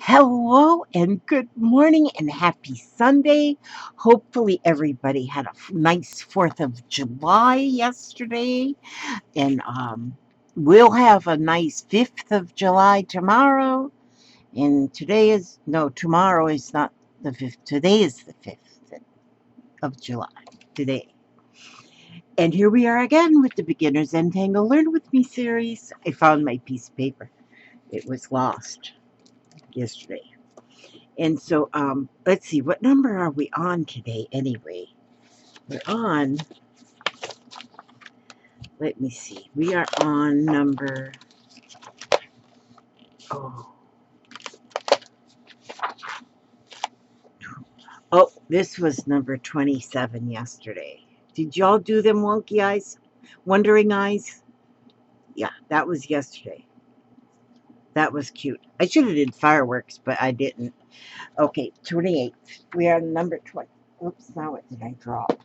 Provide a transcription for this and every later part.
Hello and good morning and happy Sunday. Hopefully, everybody had a nice 4th of July yesterday, and we'll have a nice 5th of July tomorrow. And tomorrow is not the 5th. Today is the 5th of July. Today. And here we are again with the Beginner's Zentangle Learn With Me series. I found my piece of paper, it was lost yesterday. And so, let's see, what number are we on today anyway? We're on, let me see, we are on number, oh, this was number 27 yesterday. Did y'all do them wonky eyes? Wondering eyes? Yeah, that was yesterday. That was cute. I should have did fireworks, but I didn't. Okay, 28. We are on number 20. Oops, now what did I drop?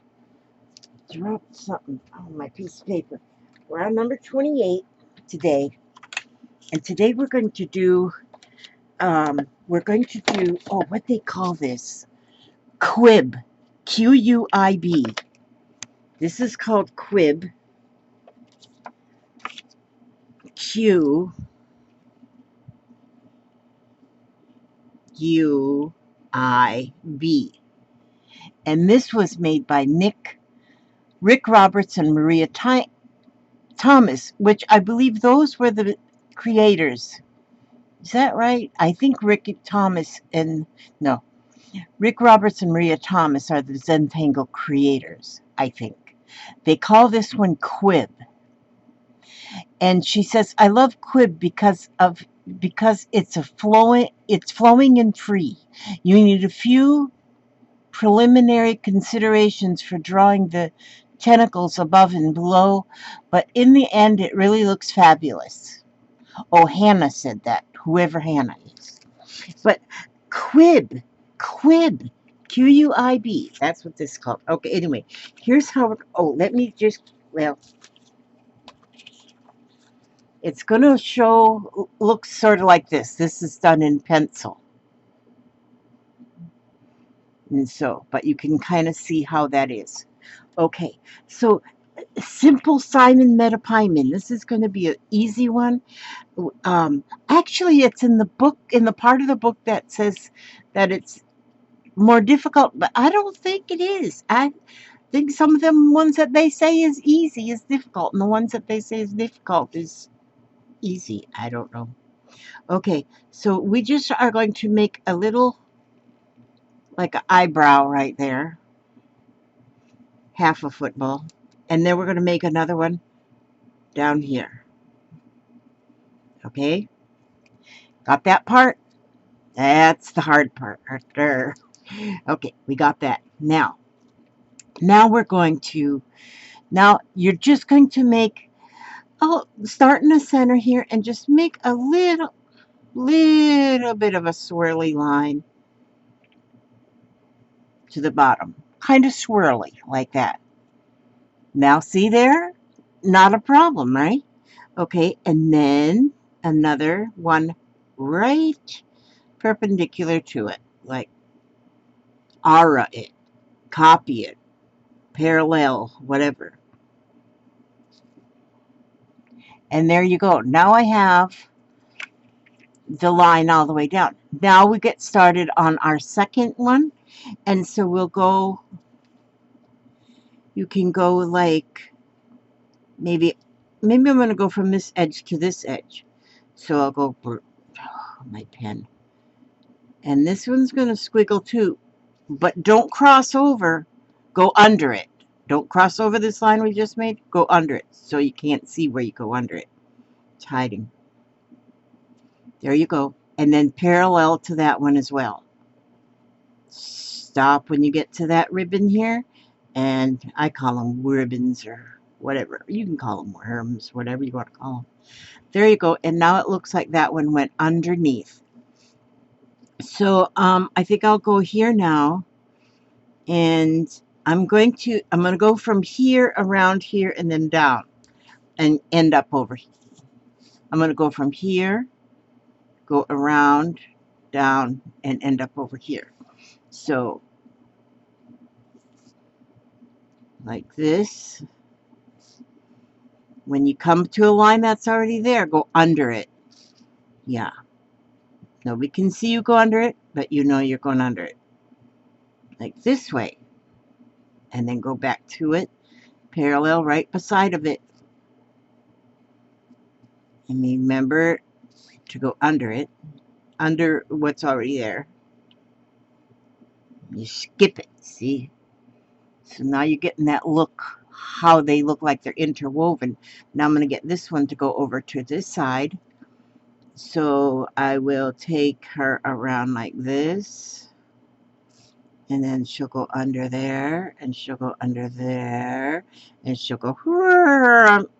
Dropped something on my piece of paper. We're on number 28 today. And today we're going to do, what they call this? Quib. Q-U-I-B. This is called Quib. Q-U-I-B. And this was made by Rick Roberts and Maria Thomas, which I believe those were the creators. Is that right? I think Rick Roberts and Maria Thomas are the Zentangle creators, I think. They call this one Quib. And she says, I love Quib because it's flowing and free. You need a few preliminary considerations for drawing the tentacles above and below, but in the end it really looks fabulous. Oh, Hannah said that, whoever Hannah is. But Quib, Q-U-I-B, that's what this is called. Okay, anyway, here's how, it's going to look sort of like this. This is done in pencil. And so, but you can kind of see how that is. Okay, so simple Simon Metapyman. This is going to be an easy one. Actually, it's in the book, in the part of the book that says that it's more difficult, but I don't think it is. I think some of them ones that they say is easy is difficult, and the ones that they say is difficult is easy. I don't know. Okay, so we just are going to make a little, like an eyebrow right there, half a football, and then we're going to make another one down here. Okay, got that part? That's the hard part right there. Okay, we got that. Now we're going to, you're just going to make, start in the center here and just make a little bit of a swirly line to the bottom. Kind of swirly, like that. Now see there? Not a problem, right? Okay, and then another one right perpendicular to it, like aura it, copy it, parallel, whatever. And there you go. Now I have the line all the way down. Now we get started on our second one. And so we'll go, you can go like, maybe I'm going to go from this edge to this edge. So I'll go, my pen. And this one's going to squiggle too. But don't cross over. Go under it. Don't cross over this line we just made. Go under it so you can't see where you go under it. It's hiding. There you go. And then parallel to that one as well. Stop when you get to that ribbon here. And I call them ribbons or whatever. You can call them worms, whatever you want to call them. There you go. And now it looks like that one went underneath. So I think I'll go here now. And I'm going to go from here, around here, and then down. And end up over here. I'm going to go from here, go around, down and end up over here. So like this. When you come to a line that's already there, go under it. Yeah. Nobody can see you go under it, but you know you're going under it. Like this way. And then go back to it, parallel right beside of it. And remember to go under it, under what's already there. You skip it, see? So now you're getting that look, how they look like they're interwoven. Now I'm going to get this one to go over to this side. So I will take her around like this. And then she'll go under there, and she'll go under there, and she'll go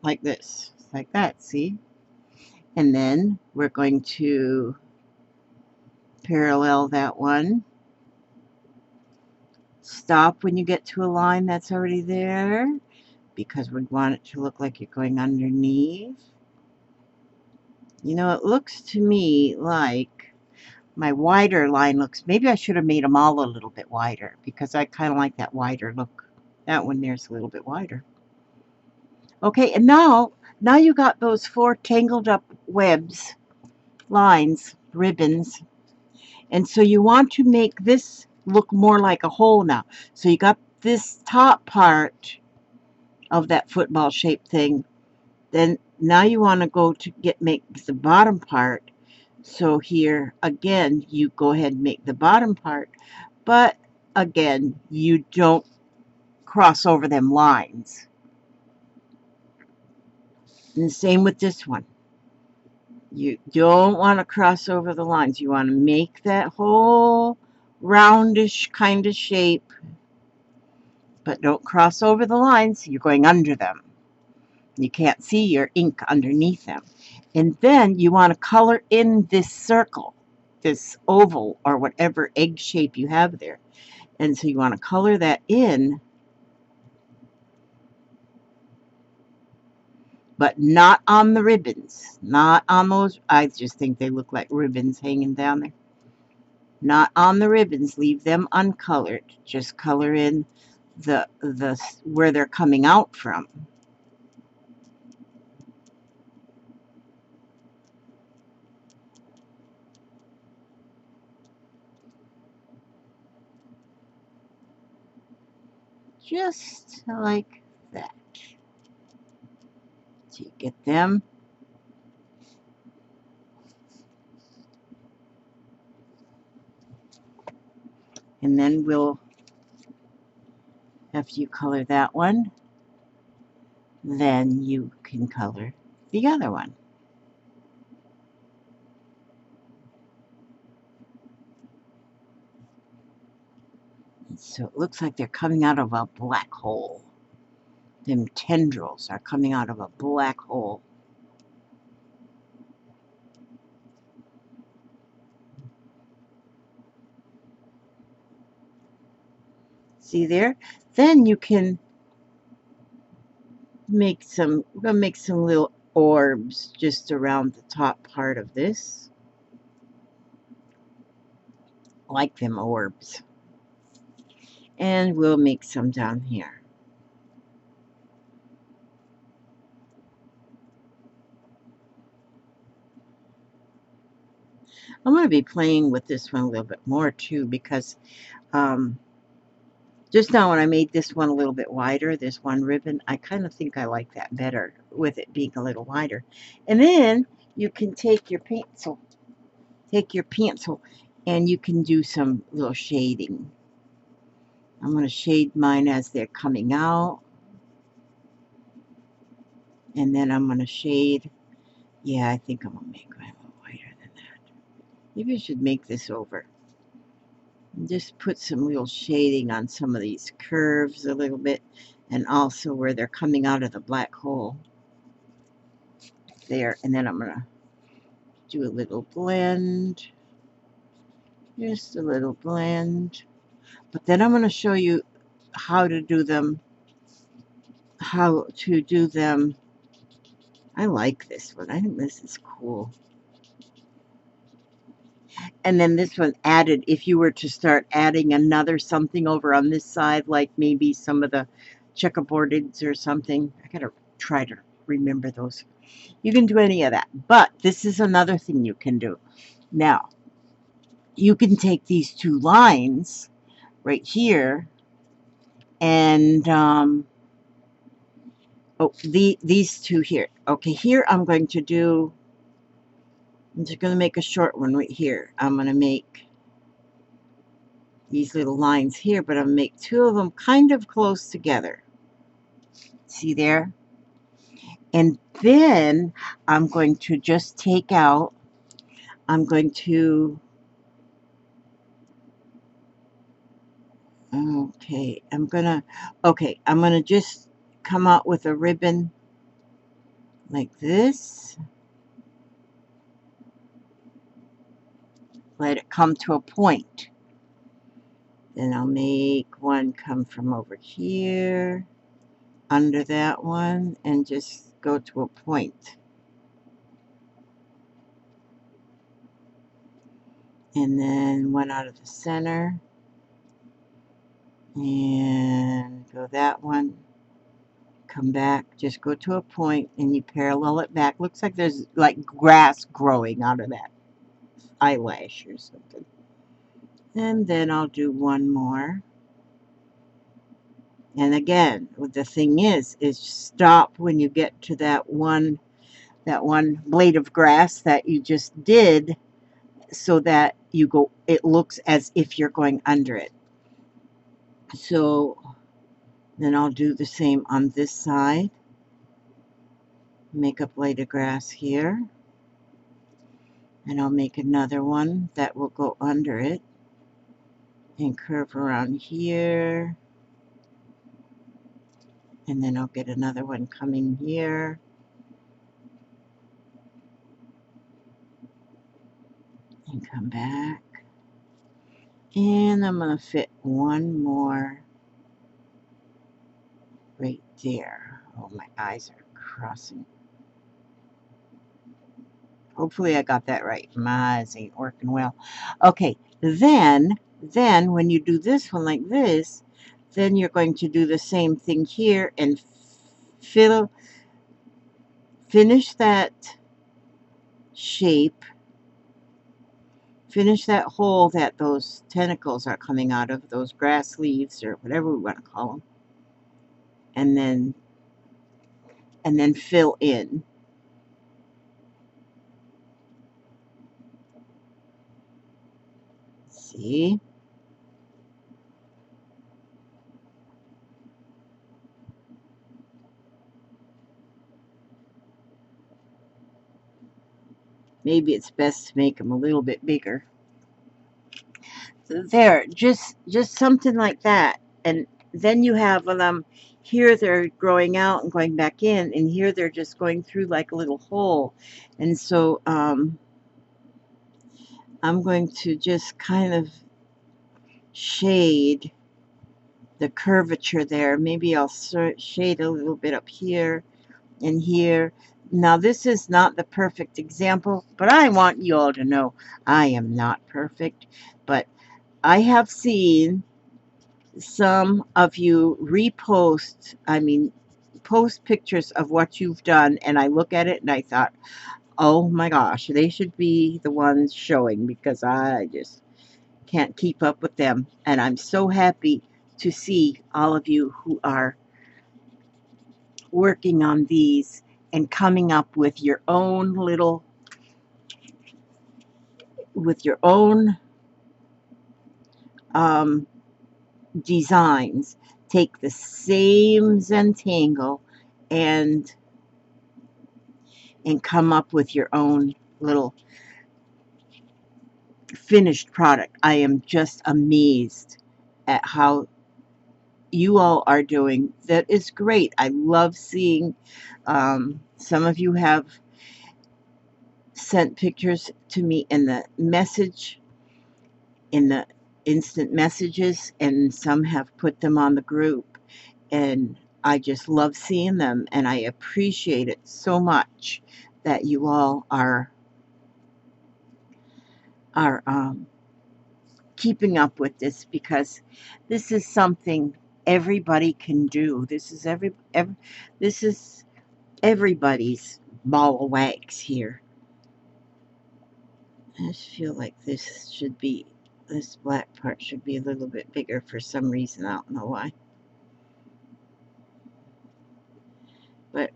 like this, like that, see? And then we're going to parallel that one. Stop when you get to a line that's already there, because we want it to look like you're going underneath. You know, it looks to me like my wider line looks, maybe I should have made them all a little bit wider, because I kind of like that wider look. That one there's a little bit wider. Okay, and now you got those 4 tangled up webs, lines, ribbons, and so you want to make this look more like a hole now. So you got this top part of that football shaped thing. Then now you want to go to make the bottom part. So here again, you go ahead and make the bottom part, but again, you don't cross over them lines. And the same with this one. You don't want to cross over the lines. You want to make that whole roundish kind of shape, but don't cross over the lines. You're going under them. You can't see your ink underneath them. And then you want to color in this circle, this oval or whatever egg shape you have there. And so you want to color that in, but not on the ribbons, not on those. I just think they look like ribbons hanging down there. Not on the ribbons. Leave them uncolored. Just color in the where they're coming out from. Just like that. So you get them. And then we'll, after you color that one, then you can color the other one. And so it looks like they're coming out of a black hole. Them tendrils are coming out of a black hole. See there? Then you can make some, we're going to make some little orbs just around the top part of this. Like them orbs. And we'll make some down here. I'm going to be playing with this one a little bit more too, because just now when I made this one a little bit wider, this one ribbon, I kind of think I like that better with it being a little wider. And then you can take your pencil, and you can do some little shading. I'm going to shade mine as they're coming out. And then I'm going to shade, yeah, I think I'm going to make mine a little wider than that. Maybe I should make this over. And just put some little shading on some of these curves a little bit, and also where they're coming out of the black hole. There, and then I'm going to do a little blend. Just a little blend. But then I'm going to show you how to do them. I like this one. I think this is cool. And then this one added, if you were to start adding another something over on this side, like maybe some of the checkerboardeds or something. I gotta try to remember those. You can do any of that. But this is another thing you can do. Now, you can take these two lines right here and these two here. Okay, here I'm just going to make a short one right here. I'm going to make these little lines here, but I'm going to make two of them kind of close together. See there? And then I'm going to just take out, I'm going to, okay, I'm going to just come out with a ribbon like this. Let it come to a point. Then I'll make one come from over here, under that one, and just go to a point. And then one out of the center, and go that one, come back, just go to a point, and you parallel it back. Looks like there's like grass growing out of that eyelash or something. And then I'll do one more. And again, what the thing is stop when you get to that one blade of grass that you just did, so that it looks as if you're going under it. So then I'll do the same on this side. Make a blade of grass here. And I'll make another one that will go under it. And curve around here. And then I'll get another one coming here. And come back. And I'm going to fit one more right there. Oh, my eyes are crossing. Hopefully I got that right. My eyes ain't working well. Okay, then when you do this one like this, then you're going to do the same thing here and finish that shape. Finish that hole that those tentacles are coming out of, those grass leaves or whatever we want to call them. And then fill in. See? Maybe it's best to make them a little bit bigger. There, just something like that. And then you have them here, they're growing out and going back in, and here they're just going through like a little hole. And so I'm going to just kind of shade the curvature there. Maybe I'll shade a little bit up here and here. Now, this is not the perfect example, but I want you all to know I am not perfect. But I have seen some of you post pictures of what you've done, and I look at it and I thought, oh my gosh, they should be the ones showing, because I just can't keep up with them. And I'm so happy to see all of you who are working on these and coming up with your own designs. Take the same Zentangle and come up with your own little finished product. I am just amazed at how you all are doing. That is great. I love seeing some of you have sent pictures to me in the instant messages, and some have put them on the group, and I just love seeing them, and I appreciate it so much that you all are are keeping up with this, because this is something everybody can do. This is this is everybody's ball of wax here. I just feel like this black part should be a little bit bigger for some reason. I don't know why. But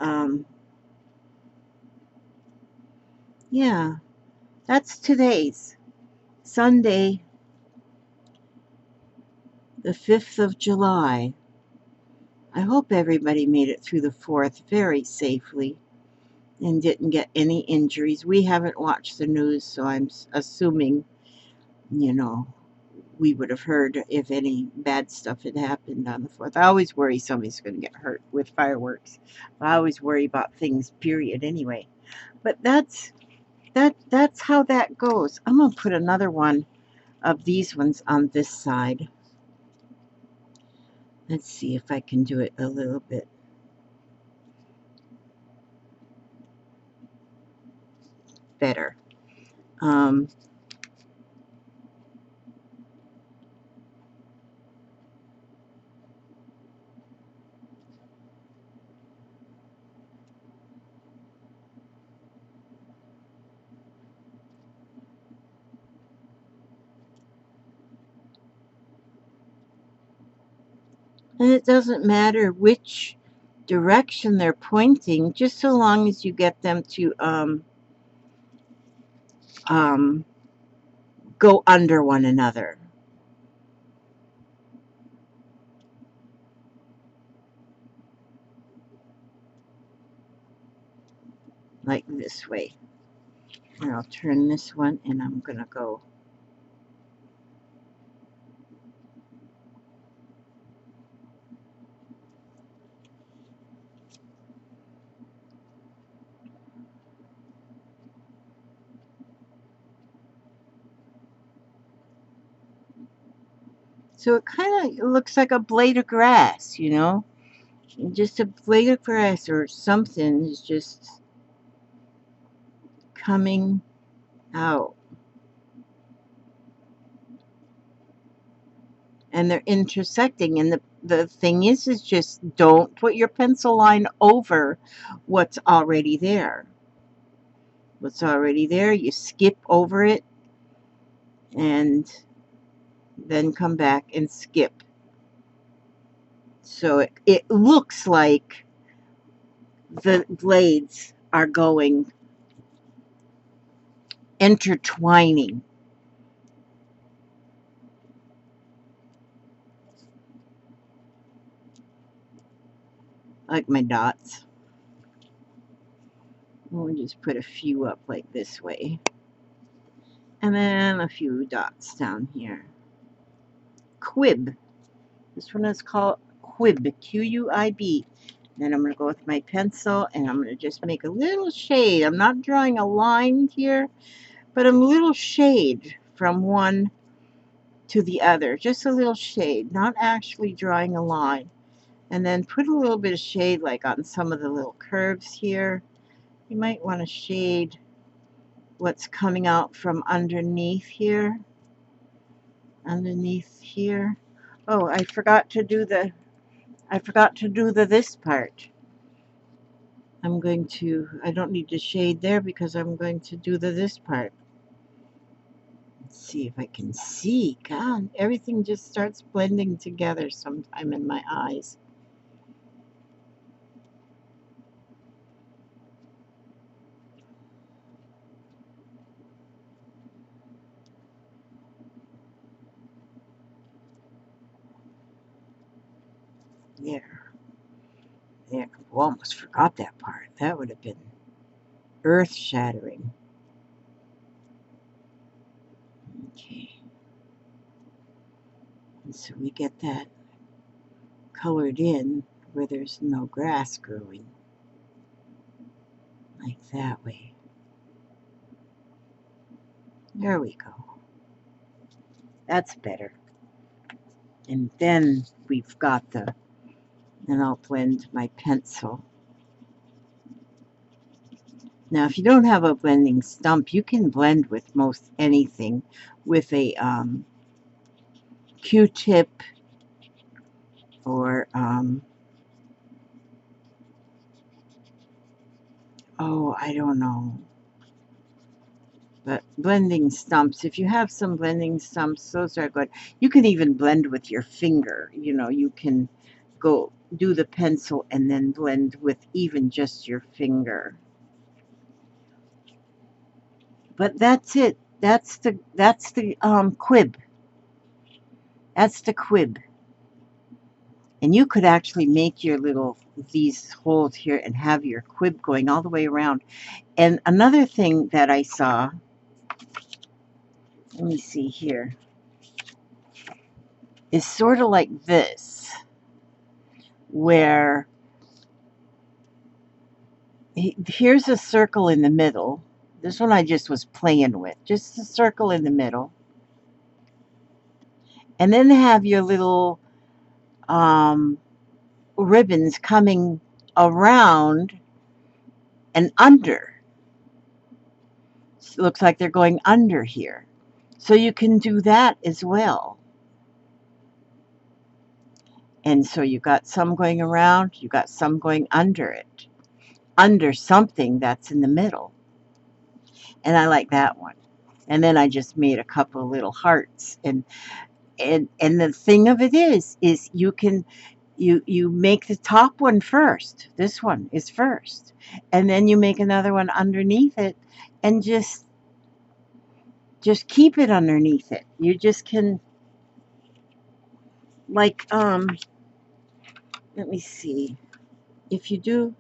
yeah, that's today's Sunday, the 5th of July. I hope everybody made it through the 4th very safely and didn't get any injuries. We haven't watched the news, so I'm assuming, you know, we would have heard if any bad stuff had happened on the 4th. I always worry somebody's going to get hurt with fireworks. I always worry about things, period, anyway. But that's how that goes. I'm going to put another one of these ones on this side. Let's see if I can do it a little bit better. And it doesn't matter which direction they're pointing, just so long as you get them to go under one another. Like this way. And I'll turn this one, and I'm going to go. So it kind of looks like a blade of grass, you know? Just a blade of grass or something is just coming out. And they're intersecting. And the thing is just don't put your pencil line over what's already there. What's already there, you skip over it and then come back and skip. So it looks like the blades are going intertwining. Like my dots. We'll just put a few up like this way. And then a few dots down here. Quib. This one is called Quib. Q-U-I-B. Then I'm going to go with my pencil and I'm going to just make a little shade. I'm not drawing a line here, but a little shade from one to the other. Just a little shade, not actually drawing a line. And then put a little bit of shade like on some of the little curves here. You might want to shade what's coming out from underneath here. Underneath here. Oh, I forgot to do the this part. I don't need to shade there because I'm going to do this part. Let's see if I can see. God, everything just starts blending together sometime in my eyes. There. There. Oh, almost forgot that part. That would have been earth-shattering. Okay. And so we get that colored in where there's no grass growing. Like that way. There we go. That's better. And then we've got and I'll blend my pencil. Now, if you don't have a blending stump, you can blend with most anything with a Q-tip or, oh, I don't know. But blending stumps, if you have some blending stumps, those are good. You can even blend with your finger. You know, you can go do the pencil and then blend with even just your finger. But that's it. That's the Quib. That's the Quib. And you could actually make your little, these holes here and have your Quib going all the way around. And another thing that I saw, let me see here, is sort of like this, where here's a circle in the middle. This one I just was playing with, just a circle in the middle. And then have your little ribbons coming around and under. It looks like they're going under here. So you can do that as well. And so you got some going around, you got some going under it, under something that's in the middle. And I like that one. And then I just made a couple of little hearts. And the thing of it is you can you make the top one first. This one is first. And then you make another one underneath it and just keep it underneath it. You just can, like, let me see. If you're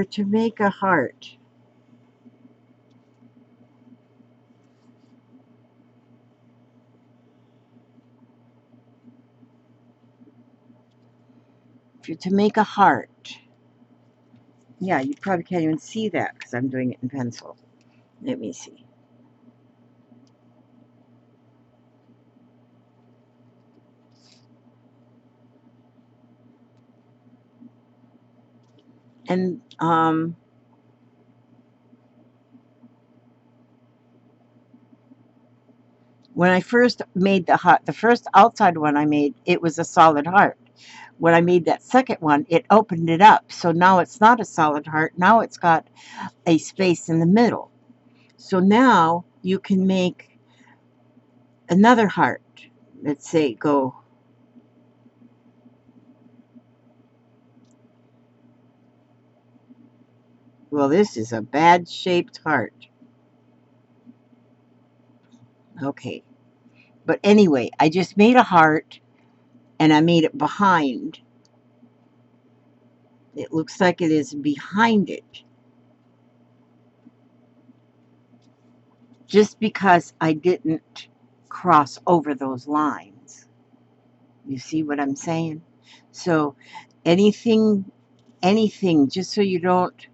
to make a heart, if you're to make a heart, yeah, you probably can't even see that because I'm doing it in pencil. Let me see. And when I first made the heart, the first outside one I made, it was a solid heart. When I made that second one, it opened it up. So now it's not a solid heart. Now it's got a space in the middle. So now you can make another heart. Let's say go. Well, this is a bad shaped heart. Okay. But anyway, I just made a heart and I made it behind. It looks like it is behind it. Just because I didn't cross over those lines. You see what I'm saying? So anything, just so you don't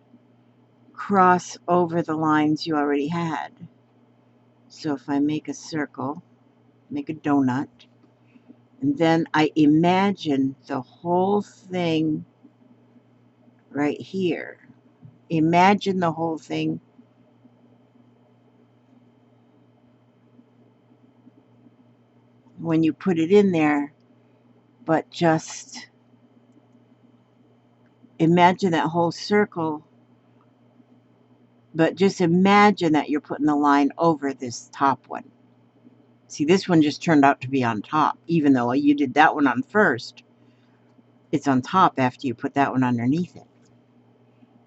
cross over the lines you already had. So if I make a circle, make a donut, and then I imagine the whole thing right here. Imagine the whole thing when you put it in there, but just imagine that whole circle, but just imagine that you're putting the line over this top one. See, this one just turned out to be on top, even though you did that one on first. It's on top after you put that one underneath it.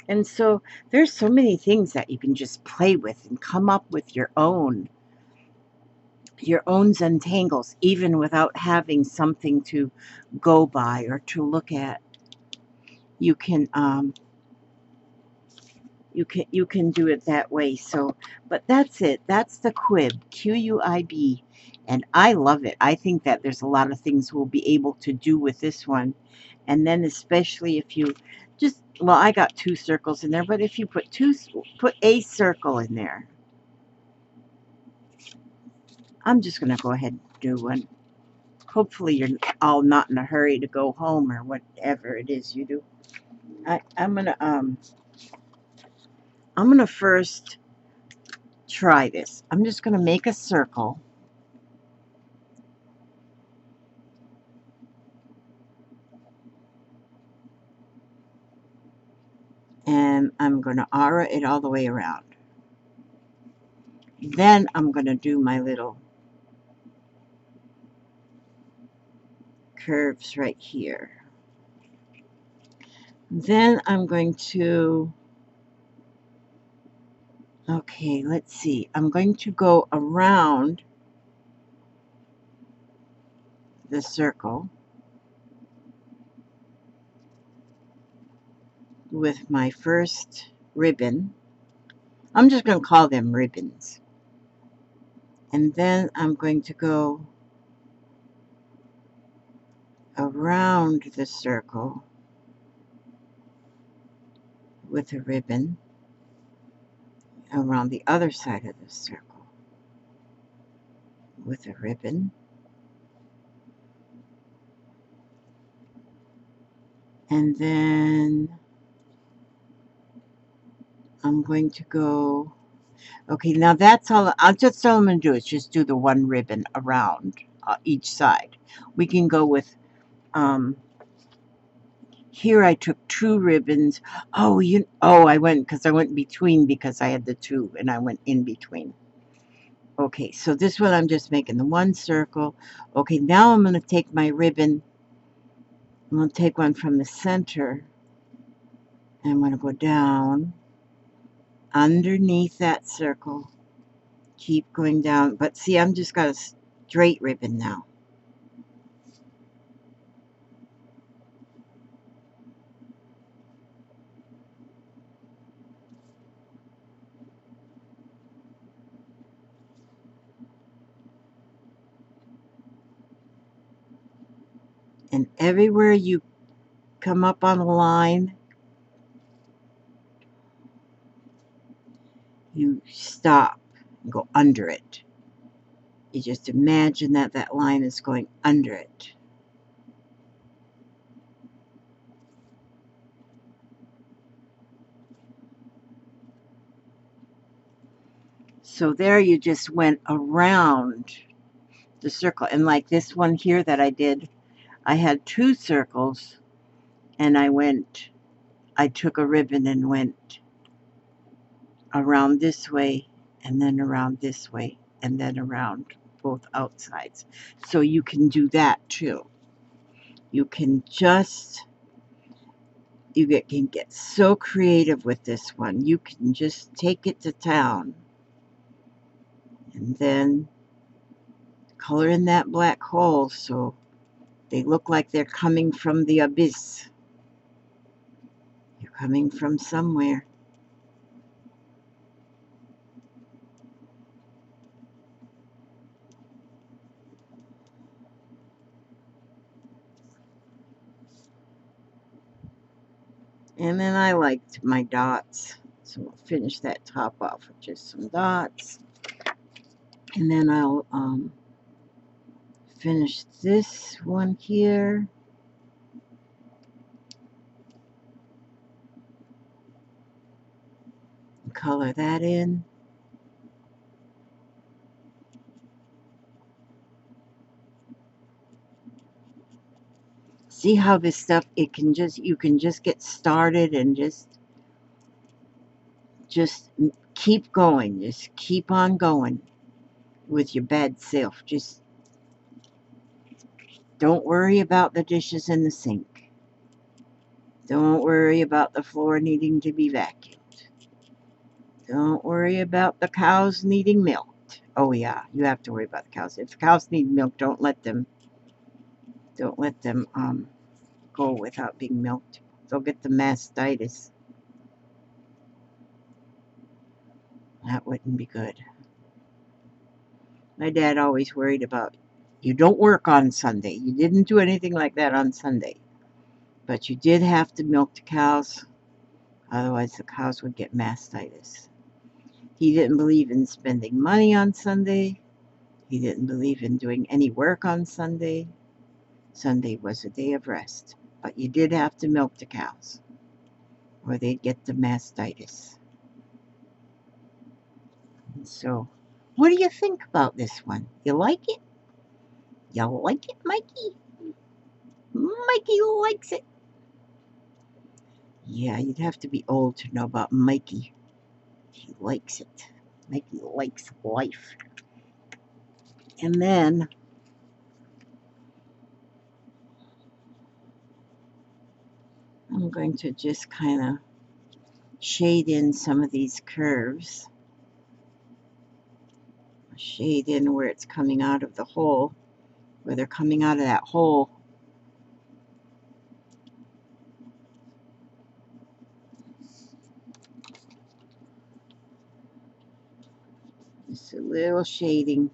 And so there's so many things that you can just play with and come up with your own Zentangles, even without having something to go by or to look at. You can you can do it that way. So, but that's it. That's the Quib, Quib, and I love it. I think that there's a lot of things we'll be able to do with this one, and then especially if you just, well, I got 2 circles in there, but if you put a circle in there. I'm just gonna go ahead and do one. Hopefully you're all not in a hurry to go home or whatever it is you do. I'm gonna I'm going to first try this. I'm just going to make a circle. And I'm going to aura it all the way around. Then I'm going to do my little curves right here. Then I'm going to, okay, let's see. I'm going to go around the circle with my first ribbon. I'm just going to call them ribbons. And then I'm going to go around the circle with a ribbon around the other side of the circle with a ribbon. And then I'm going to go, okay, now that's all, that's all I'm going to do is just do the one ribbon around each side. We can go with, here I took 2 ribbons. Oh, I went between because I had the 2 and I went in between. Okay, so this one I'm just making the one circle. Okay, now I'm going to take my ribbon. I'm going to take one from the center. And I'm going to go down underneath that circle. Keep going down. But see, I'm just got a straight ribbon now. And everywhere you come up on a line, you stop and go under it. You just imagine that that line is going under it. So there you just went around the circle. And like this one here that I did, I had 2 circles and I took a ribbon and went around this way and then around this way and then around both outsides. So you can do that too. You can just, can get so creative with this one. You can just take it to town and then color in that black hole so they look like they're coming from the abyss. You're coming from somewhere. And then I liked my dots. So we'll finish that top off with just some dots. And then I'll finish this one here. Color that in. See how this stuff, you can just get started and just keep going. Just keep on going with your bad self. Just don't worry about the dishes in the sink. Don't worry about the floor needing to be vacuumed. Don't worry about the cows needing milked. Oh yeah, you have to worry about the cows. If the cows need milk, don't let them go without being milked. They'll get the mastitis. That wouldn't be good. My dad always worried about, you don't work on Sunday. You didn't do anything like that on Sunday. But you did have to milk the cows. Otherwise, the cows would get mastitis. He didn't believe in spending money on Sunday. He didn't believe in doing any work on Sunday. Sunday was a day of rest. But you did have to milk the cows, or they'd get the mastitis. So, what do you think about this one? You like it? You like it, Mikey? Mikey likes it. Yeah, you'd have to be old to know about Mikey. He likes it. Mikey likes life. And then I'm going to just kind of shade in some of these curves. Shade in where it's coming out of the hole, where they're coming out of that hole. Just a little shading.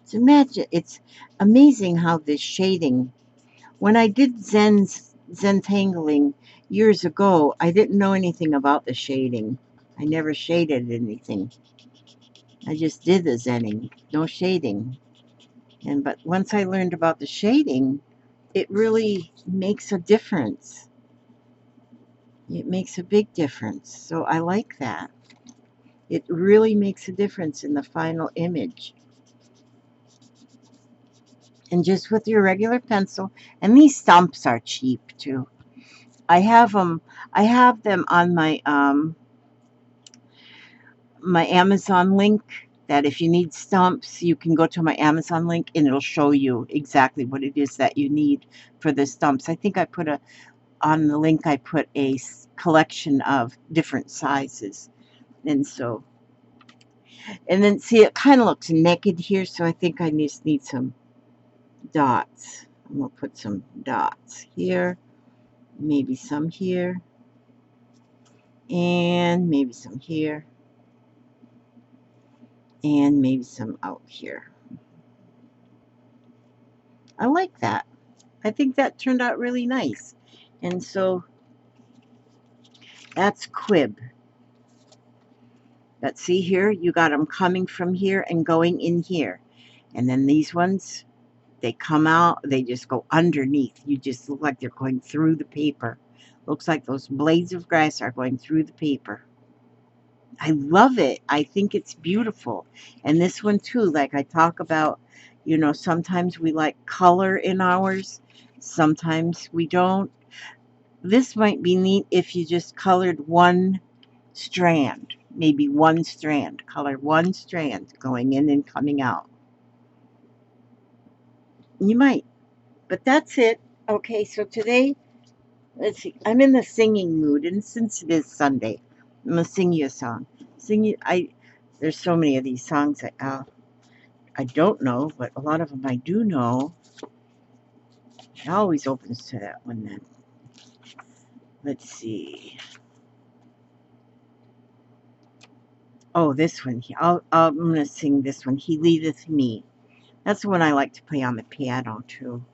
It's amazing how this shading, when I did Zentangling years ago, I didn't know anything about the shading. I never shaded anything. I just did the zenning, no shading. But once I learned about the shading, it really makes a difference. It makes a big difference. So I like that. It really makes a difference in the final image. And just with your regular pencil, and these stumps are cheap too. I have them on my Amazon link, that if you need stumps, you can go to my Amazon link and it'll show you exactly what it is that you need for the stumps. I think I put on the link I put a collection of different sizes. And so, and then see, it kind of looks naked here, so I think I just need some dots. I'm going to put some dots here, maybe some here, and maybe some here, and maybe some out here. I like that. I think that turned out really nice. And so that's Quib. But see here, you got them coming from here and going in here. And then these ones, they come out, they just go underneath. You just look like they're going through the paper. Looks like those blades of grass are going through the paper. I love it. I think it's beautiful. And this one too, like I talk about, you know, sometimes we like color in ours, sometimes we don't. This might be neat if you just colored one strand, maybe one strand, color one strand going in and coming out. You might, but that's it. Okay, so today, let's see, I'm in the singing mood, and since it is Sunday, I'm gonna sing you a song. There's so many of these songs that I don't know, but a lot of them I do know. It always opens to that one then. Let's see. Oh, this one. I'm going to sing this one. He Leadeth Me. That's the one I like to play on the piano, too.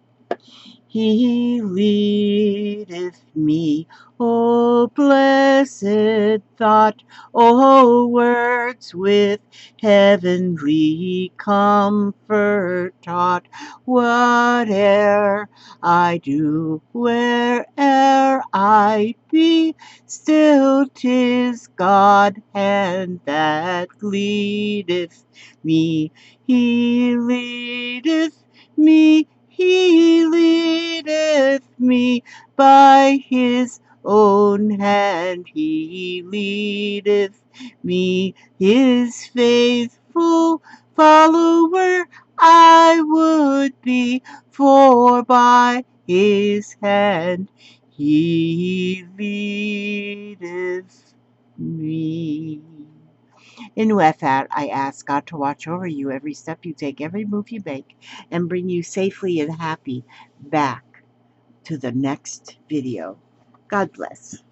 He leadeth me, O blessed thought, O words with heavenly comfort taught. Whate'er I do, where'er I be, still 'tis God hand that leadeth me. He leadeth me, he leadeth me, by his own hand he leadeth me. His faithful follower I would be, for by his hand he leadeth me. And with that, I ask God to watch over you every step you take, every move you make, and bring you safely and happy back to the next video. God bless.